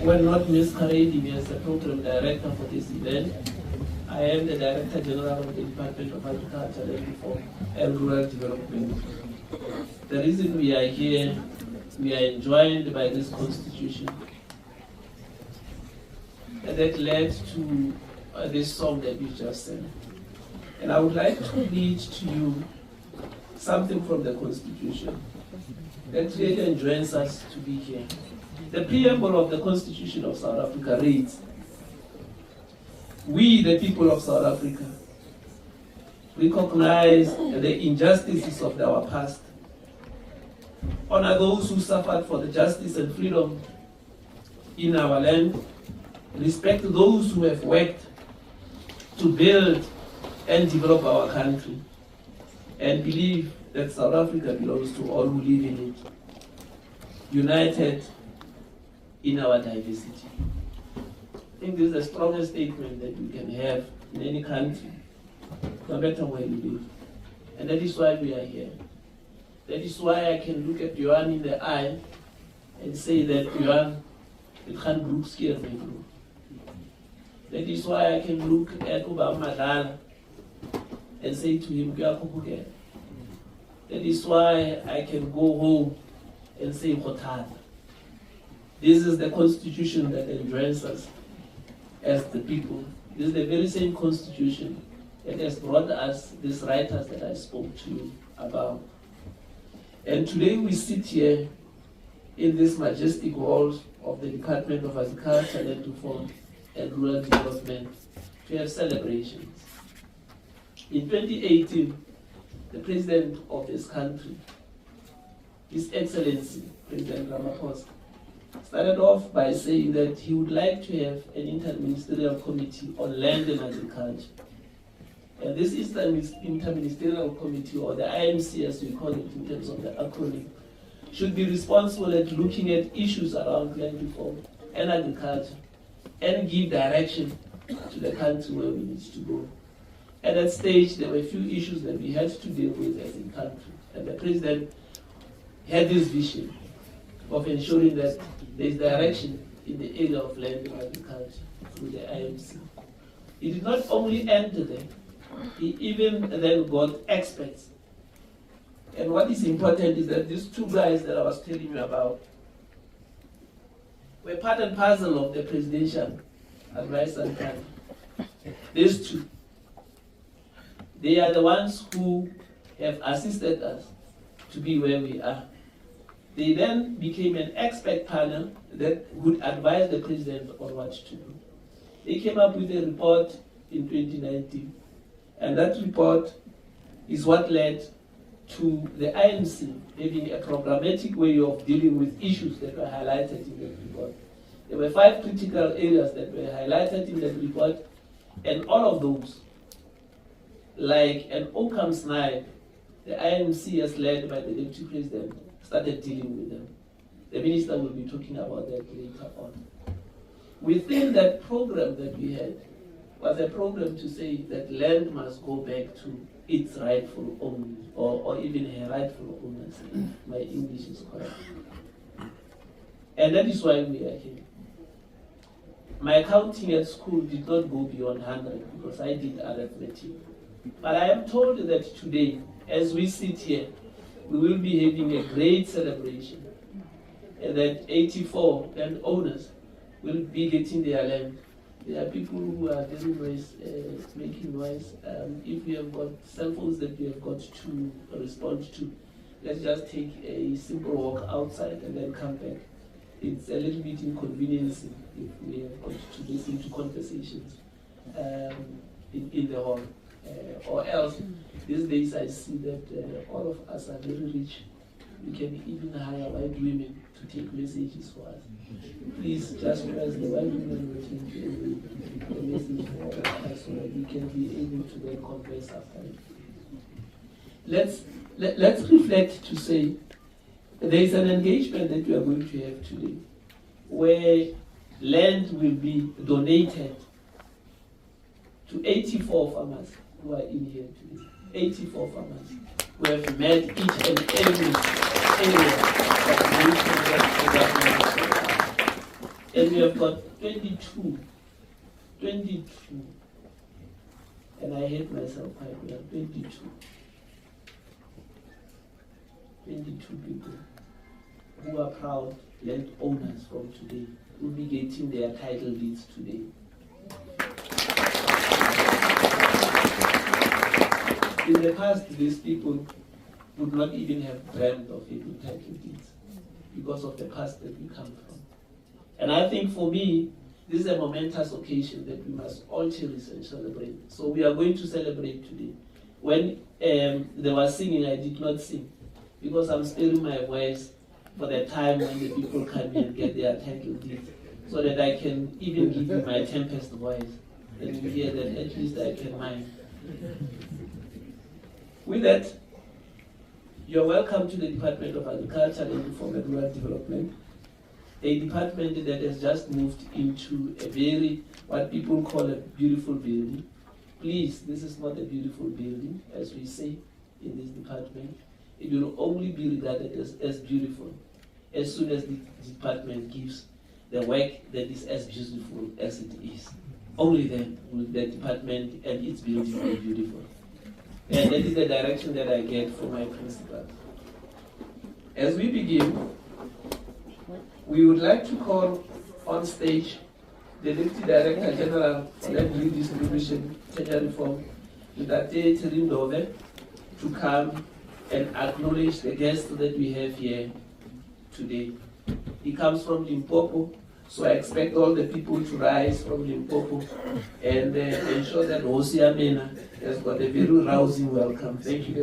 well, not masquerading as the program director for this event. I am the Director-General of the Department of Agriculture, Land Reform and Rural Development. The reason we are here, we are enjoined by this constitution that led to this song that you just sang. And I would like to read to you something from the constitution that really enjoins us to be here. The preamble of the Constitution of South Africa reads, "We, the people of South Africa, recognize the injustices of our past, honor those who suffered for the justice and freedom in our land, respect those who have worked to build and develop our country, and believe that South Africa belongs to all who live in it, united in our diversity." I think this is the strongest statement that we can have in any country, no matter where you live. And that is why we are here. That is why I can look at Johan in the eye and say that Johan, it can't group scare me, bro. That is why I can look at Madala and say to him, "That is why I can go home and say, Khotana." This is the constitution that enjoins us as the people. This is the very same constitution that has brought us these writers that I spoke to you about. And today we sit here in this majestic halls of the Department of Agriculture, Land Reform and Rural Development to have celebrations. In 2018, the President of this country, His Excellency, President Ramaphosa, started off by saying that he would like to have an interministerial committee on land and agriculture. And this interministerial committee, or the IMC as we call it in terms of the acronym, should be responsible at looking at issues around land reform and agriculture and give direction to the country where we need to go. At that stage, there were a few issues that we had to deal with as a country. And the President had this vision of ensuring that there is direction in the area of land and agriculture through the IMC. He did not only end there, he even then got experts. And what is important is that these two guys that I was telling you about were part and parcel of the presidential advice and plan. These two, they are the ones who have assisted us to be where we are. They then became an expert panel that would advise the president on what to do. They came up with a report in 2019, and that report is what led to the IMC having a programmatic way of dealing with issues that were highlighted in that report. There were 5 critical areas that were highlighted in that report, and all of those, like an Occam's knife, the IMC, as led by the Deputy President, started dealing with them. The Minister will be talking about that later on. Within that program that we had was a program to say that land must go back to its rightful owners, or even her rightful owners, if my English is correct. And that is why we are here. My counting at school did not go beyond 100 because I did arithmetic. But I am told that today, as we sit here, we will be having a great celebration, and that 84 landowners will be getting their land. There are people who are very making noise. If we have got cell phones that we have got to respond to, let's just take a simple walk outside and then come back. It's a little bit inconveniencing if we have got to listen to conversations in the hall. Or else, these days I see that all of us are very rich. We can even hire white women to take messages for us. Please just press the white women will take the message for us so that we can be able to then converse after it. Let's reflect to say there is an engagement that we are going to have today where land will be donated to 84 farmers who are in here today. 84 farmers who have met each and every area that And we have got 22. And I hate myself quite well, 22 people who are proud landowners from today, who will be getting their title deeds today. In the past, these people would not even have dreamt of having title deeds because of the past that we come from. And I think for me, this is a momentous occasion that we must all cherish and celebrate. So we are going to celebrate today. When they were singing, I did not sing because I'm sparing my voice for the time when the people come here and get their title deeds, so that I can even give you my tempest voice and you hear that at least I can mine. With that, you're welcome to the Department of Agriculture and Informal Rural Development, a department that has just moved into a very, what people call a beautiful building. Please, this is not a beautiful building, as we say in this department. It will only be regarded as beautiful as soon as the department gives the work that is as beautiful as it is. Only then will the department and its building be beautiful. And that is the direction that I get from my principal. As we begin, we would like to call on stage the Deputy Director-General for Land Redistribution, Tenure Reform, Ntate Handover, to come and acknowledge the guest that we have here today. He comes from Limpopo, so I expect all the people to rise from Limpopo and ensure that Hosi Amena has got a very rousing welcome. Thank you.